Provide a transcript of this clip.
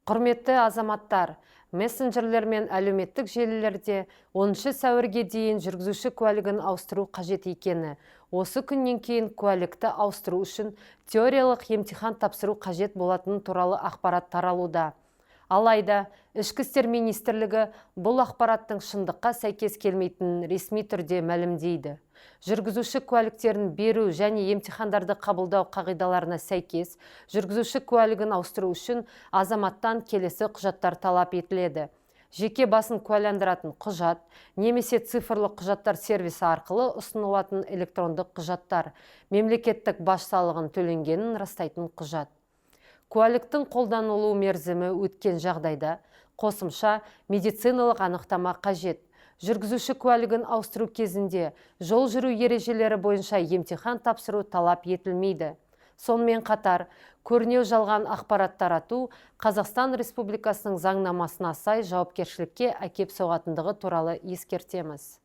Құрметті азаматтар, мессенджерлер мен әлеуметтік желілерде 10 сәуірге дейін жүргізуші куәлігін ауыстыру қажет екені, осы күннен кейін куәлікті ауыстыру үшін теориялық емтихан тапсыру қажет болатыны туралы ақпарат таралуда. Алайда, Ішкі істер министрлігі бұл ақпараттың шындыққа сәйкес келмейтінін ресми түрде мәлімдейді. Жүргізуші куәліктерін беру және емтихандарды қабылдау қағидаларына сәйкес, жүргізуші куәлігін ауыстыру үшін азаматтан келесі құжаттар талап етіледі. Жеке басын куәландыратын құжат, немесе цифрлық құжаттар сервисі арқылы ұсынылатын электрондық құжаттар, мемлекеттік баж салығын төленгенін растайтын құжат. Куәліктің қолданылу мерзімі өткен жағдайда қосымша медициналық анықтама қажет. Жүргізуші куәлігін ауыстыру кезінде жол жүру ережелері бойынша емтихан тапсыру талап етілмейді. Сонымен қатар, көрнеу жалған ақпарат тарату Қазақстан Республикасының заңнамасына сай жауапкершілікке әкеп соғатындығы туралы ескертеміз.